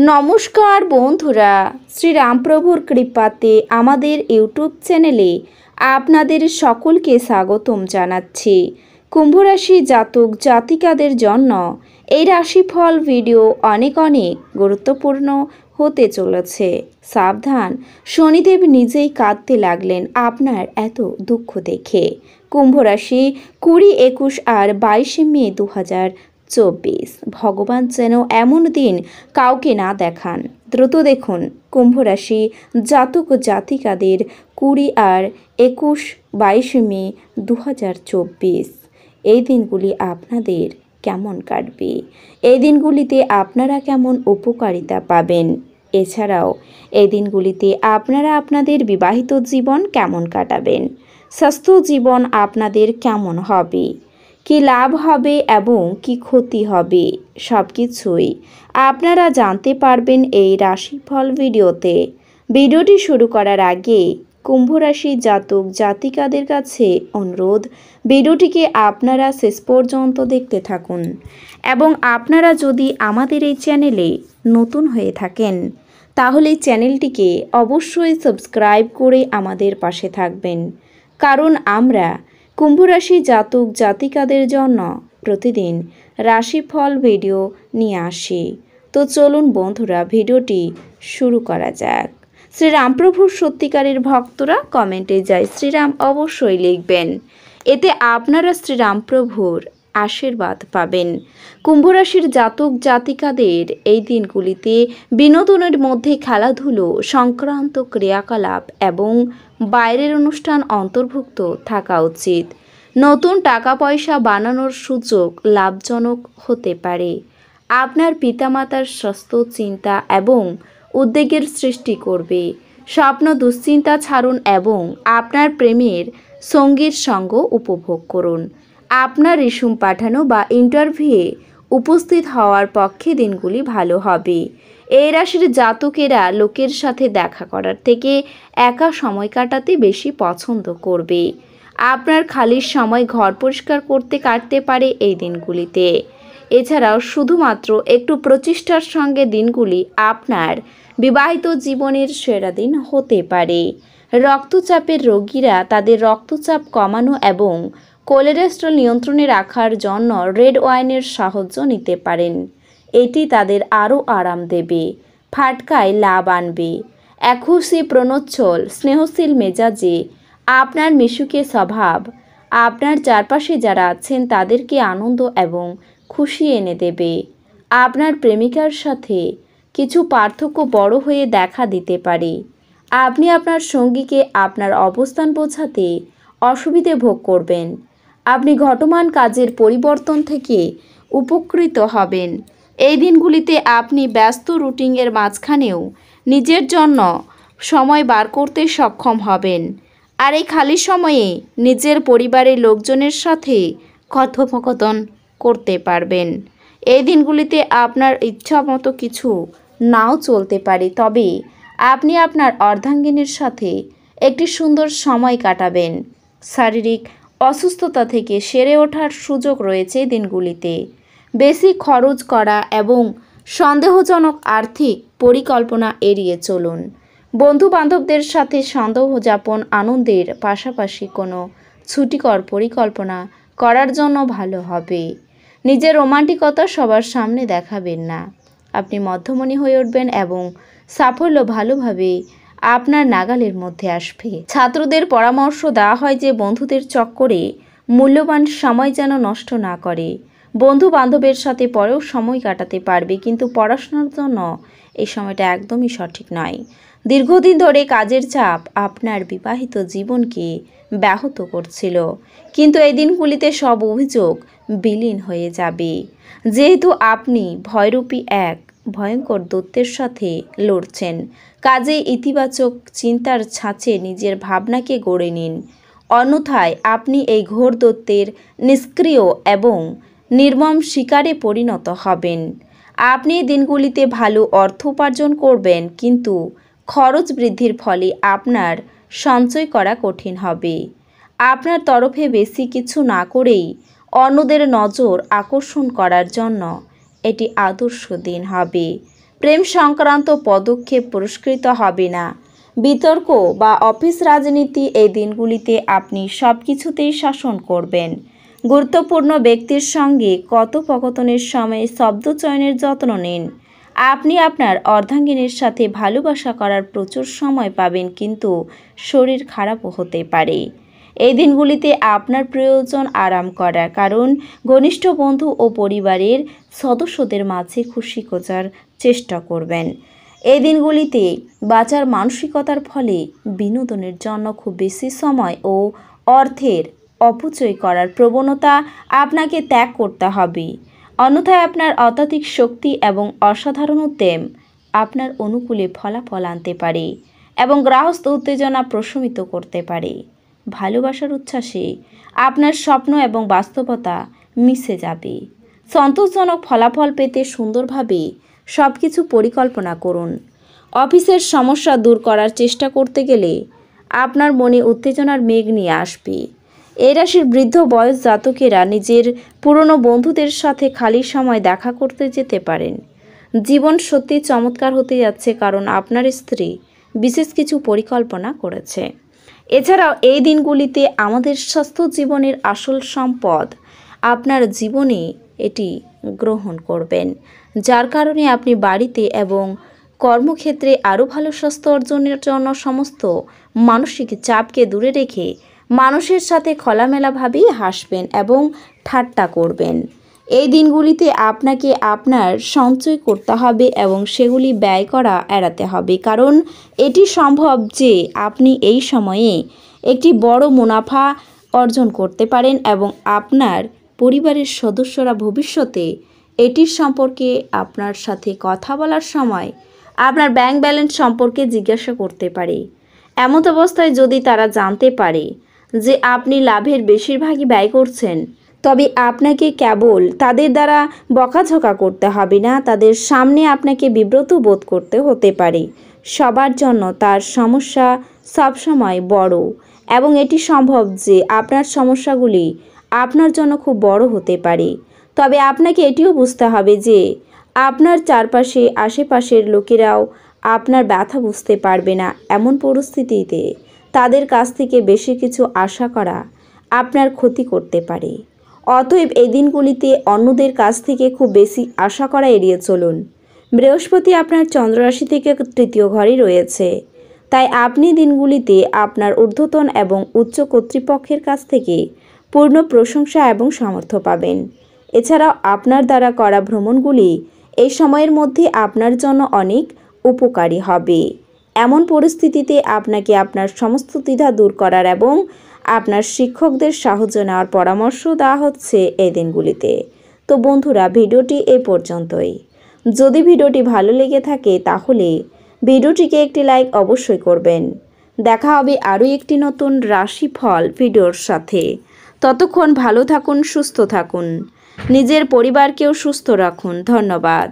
নমস্কার বন্ধুরা, শ্রীরামপ্রভুর কৃপাতে আমাদের ইউটিউব চ্যানেলে আপনাদের সকলকে স্বাগতম জানাচ্ছি। কুম্ভরাশি জাতক জাতিকাদের জন্য এই রাশিফল ভিডিও অনেক গুরুত্বপূর্ণ হতে চলেছে। সাবধান, শনিদেব নিজেই কাঁদতে লাগলেন আপনার এত দুঃখ দেখে। কুম্ভরাশি 20, 21 আর 22 মে 2024। ভগবান যেন এমন দিন কাউকে না দেখান। দ্রুত দেখুন কুম্ভরাশি জাতক জাতিকাদের 20 আর 21, 22 মে 2024 এই দিনগুলি আপনাদের কেমন কাটবে, এই দিনগুলিতে আপনারা কেমন উপকারিতা পাবেন, এছাড়াও এই দিনগুলিতে আপনারা আপনাদের বিবাহিত জীবন কেমন কাটাবেন, স্বাস্থ্য জীবন আপনাদের কেমন হবে, কি লাভ হবে এবং কি ক্ষতি হবে, সব কিছুই আপনারা জানতে পারবেন এই রাশিফল ভিডিওতে। ভিডিওটি শুরু করার আগে কুম্ভরাশি জাতক জাতিকাদের কাছে অনুরোধ, ভিডিওটিকে আপনারা শেষ পর্যন্ত দেখতে থাকুন এবং আপনারা যদি আমাদের এই চ্যানেলে নতুন হয়ে থাকেন তাহলে চ্যানেলটিকে অবশ্যই সাবস্ক্রাইব করে আমাদের পাশে থাকবেন, কারণ আমরা কুম্ভরাশি জাতক জাতিকাদের জন্য প্রতিদিন রাশিফল ভিডিও নিয়ে আসি। তো চলুন বন্ধুরা, ভিডিওটি শুরু করা যাক। শ্রীরামপ্রভুর সত্যিকারের ভক্তরা কমেন্টে জয় শ্রীরাম অবশ্যই লিখবেন, এতে আপনারা শ্রীরামপ্রভুর আশীর্বাদ পাবেন। কুম্ভরাশির জাতক জাতিকাদের এই দিনগুলিতে বিনোদনের মধ্যে খেলাধুলো সংক্রান্ত ক্রিয়াকলাপ এবং বাইরের অনুষ্ঠান অন্তর্ভুক্ত থাকা উচিত। নতুন টাকা পয়সা বানানোর সুযোগ লাভজনক হতে পারে। আপনার পিতামাতার স্বাস্থ্য চিন্তা এবং উদ্বেগের সৃষ্টি করবে। স্বপ্ন দুশ্চিন্তা ছাড়ুন এবং আপনার প্রেমের সঙ্গীর সঙ্গ উপভোগ করুন। আপনার রিসুম পাঠানো বা ইন্টারভিউয়ে উপস্থিত হওয়ার পক্ষে দিনগুলি ভালো হবে। এই রাশির জাতকেরা লোকের সাথে দেখা করার থেকে একা সময় কাটাতে বেশি পছন্দ করবে। আপনার খালি সময় ঘর পরিষ্কার করতে কাটতে পারে এই দিনগুলিতে। এছাড়াও শুধুমাত্র একটু প্রচেষ্টার সঙ্গে দিনগুলি আপনার বিবাহিত জীবনের সেরা দিন হতে পারে। রক্তচাপের রোগীরা তাদের রক্তচাপ কমানো এবং কোলেস্টেরল নিয়ন্ত্রণে রাখার জন্য রেড ওয়াইনের সাহায্য নিতে পারেন। এটি তাদের আরও আরাম দেবে, ফাটকায় লাভ আনবে। একহুশি প্রণোচ্ছল স্নেহশীল মেজাজে আপনার মিশুকে স্বভাব আপনার চারপাশে যারা আছেন তাদেরকে আনন্দ এবং খুশি এনে দেবে। আপনার প্রেমিকার সাথে কিছু পার্থক্য বড় হয়ে দেখা দিতে পারে। আপনি আপনার সঙ্গীকে আপনার অবস্থান বোঝাতে অসুবিধে ভোগ করবেন। আপনি ঘটমান কাজের পরিবর্তন থেকে উপকৃত হবেন। এই দিনগুলিতে আপনি ব্যস্ত রুটিনের মাঝখানেও নিজের জন্য সময় বার করতে সক্ষম হবেন। আর এই খালি সময়ে নিজের পরিবারের লোকজনের সাথে কথোপকথন করতে পারবেন। এই দিনগুলিতে আপনার ইচ্ছা মতো কিছু নাও চলতে পারে, তবে আপনি আপনার অর্ধাঙ্গিনীর সাথে একটি সুন্দর সময় কাটাবেন। শারীরিক অসুস্থতা থেকে সেরে ওঠার সুযোগ রয়েছে দিনগুলিতে। বেশি খরচ করা এবং সন্দেহজনক আর্থিক পরিকল্পনা এড়িয়ে চলুন। বন্ধু বান্ধবদের সাথে সন্দেহ যাপন আনন্দের পাশাপাশি কোনো ছুটিকর পরিকল্পনা করার জন্য ভালো হবে। নিজের রোমান্টিকতা সবার সামনে দেখাবেন না। আপনি মধ্যমণি হয়ে উঠবেন এবং সাফল্য ভালোভাবে আপনার নাগালের মধ্যে আসবে। ছাত্রদের পরামর্শ দেওয়া হয় যে বন্ধুদের চক্করে মূল্যবান সময় যেন নষ্ট না করে। বন্ধু বান্ধবের সাথে পরেও সময় কাটাতে পারবে, কিন্তু পড়াশোনার জন্য এই সময়টা একদমই সঠিক নয়। দীর্ঘদিন ধরে কাজের চাপ আপনার বিবাহিত জীবনকে ব্যাহত করছিল, কিন্তু এই দিনগুলিতে সব অভিযোগ বিলীন হয়ে যাবে। যেহেতু আপনি ভয়রূপী এক ভয়ঙ্কর দৈত্যের সাথে লড়ছেন, কাজে ইতিবাচক চিন্তার ছাঁচে নিজের ভাবনাকে গড়ে নিন। অন্যথায় আপনি এই ঘোর দৈত্যের নিষ্ক্রিয় এবং নির্মম শিকারে পরিণত হবেন। আপনি দিনগুলিতে ভালো অর্থ উপার্জন করবেন, কিন্তু খরচ বৃদ্ধির ফলে আপনার সঞ্চয় করা কঠিন হবে। আপনার তরফে বেশি কিছু না করেই অন্যদের নজর আকর্ষণ করার জন্য এটি আদর্শ দিন হবে। প্রেম সংক্রান্ত পদক্ষেপ পুরস্কৃত হবে না। বিতর্ক বা অফিস রাজনীতি এই দিনগুলিতে আপনি সব কিছুতেই শাসন করবেন। গুরুত্বপূর্ণ ব্যক্তির সঙ্গে কথোপকথনের সময় শব্দ চয়নের যত্ন নিন। আপনি আপনার অর্ধাঙ্গিনীর সাথে ভালোবাসা করার প্রচুর সময় পাবেন, কিন্তু শরীর খারাপও হতে পারে। এই দিনগুলিতে আপনার প্রয়োজন আরাম করা, কারণ ঘনিষ্ঠ বন্ধু ও পরিবারের সদস্যদের মাঝে খুশি খোঁজার চেষ্টা করবেন। এই দিনগুলিতে বাঁচার মানসিকতার ফলে বিনোদনের জন্য খুব বেশি সময় ও অর্থের অপচয় করার প্রবণতা আপনাকে ত্যাগ করতে হবে। অন্যথায় আপনার অত্যাধিক শক্তি এবং অসাধারণ উদ্যম আপনার অনুকূলে ফলাফল আনতে পারে এবং গৃহস্থ উত্তেজনা প্রশমিত করতে পারে। ভালোবাসার উচ্ছ্বাসে আপনার স্বপ্ন এবং বাস্তবতা মিশে যাবে। সন্তোষজনক ফলাফল পেতে সুন্দরভাবে সব কিছু পরিকল্পনা করুন। অফিসের সমস্যা দূর করার চেষ্টা করতে গেলে আপনার মনে উত্তেজনার মেঘ নিয়ে আসবে। এই রাশির বৃদ্ধ বয়স জাতকেরা নিজের পুরনো বন্ধুদের সাথে খালি সময় দেখা করতে যেতে পারেন। জীবন সত্যি চমৎকার হতে যাচ্ছে, কারণ আপনার স্ত্রী বিশেষ কিছু পরিকল্পনা করেছে। এছাড়াও এই দিনগুলিতে আমাদের স্বাস্থ্য জীবনের আসল সম্পদ। আপনার জীবনে এটি গ্রহণ করবেন, যার কারণে আপনি বাড়িতে এবং কর্মক্ষেত্রে আরও ভালো স্বাস্থ্য অর্জনের জন্য সমস্ত মানসিক চাপকে দূরে রেখে মানুষের সাথে খোলামেলাভাবেই হাসবেন এবং ঠাট্টা করবেন। এই দিনগুলিতে আপনাকে আপনার সঞ্চয় করতে হবে এবং সেগুলি ব্যয় করা এড়াতে হবে, কারণ এটি সম্ভব যে আপনি এই সময়ে একটি বড় মুনাফা অর্জন করতে পারেন এবং আপনার পরিবারের সদস্যরা ভবিষ্যতে এটির সম্পর্কে আপনার সাথে কথা বলার সময় আপনার ব্যাংক ব্যালেন্স সম্পর্কে জিজ্ঞাসা করতে পারে। এমত অবস্থায় যদি তারা জানতে পারে যে আপনি লাভের বেশিরভাগই ব্যয় করছেন, তবে আপনাকে কেবল তাদের দ্বারা বকাঝকা করতে হবে না, তাদের সামনে আপনাকে বিব্রত বোধ করতে হতে পারে। সবার জন্য তার সমস্যা সবসময় বড় এবং এটি সম্ভব যে আপনার সমস্যাগুলি আপনার জন্য খুব বড় হতে পারে। তবে আপনাকে এটিও বুঝতে হবে যে আপনার চারপাশে আশেপাশের লোকেরাও আপনার ব্যথা বুঝতে পারবে না। এমন পরিস্থিতিতে তাদের কাছ থেকে বেশি কিছু আশা করা আপনার ক্ষতি করতে পারে। অতএব এই দিনগুলিতে অন্যদের কাছ থেকে খুব বেশি আশা করা এড়িয়ে চলুন। বৃহস্পতি আপনার চন্দ্ররাশি থেকে তৃতীয় ঘরে রয়েছে, তাই আপনি দিনগুলিতে আপনার ঊর্ধ্বতন এবং উচ্চ কর্তৃপক্ষের কাছ থেকে পূর্ণ প্রশংসা এবং সামর্থ্য পাবেন। এছাড়াও আপনার দ্বারা করা ভ্রমণগুলি এই সময়ের মধ্যে আপনার জন্য অনেক উপকারী হবে। এমন পরিস্থিতিতে আপনাকে আপনার সমস্ত দ্বিধা দূর করার এবং আপনার শিক্ষকদের সাহায্য নেওয়ার পরামর্শ দেওয়া হচ্ছে এই দিনগুলিতে। তো বন্ধুরা, ভিডিওটি এই পর্যন্তই। যদি ভিডিওটি ভালো লেগে থাকে তাহলে ভিডিওটিকে একটি লাইক অবশ্যই করবেন। দেখা হবে আরও একটি নতুন রাশিফল ভিডিওর সাথে। ততক্ষণ ভালো থাকুন, সুস্থ থাকুন, নিজের পরিবারকেও সুস্থ রাখুন। ধন্যবাদ।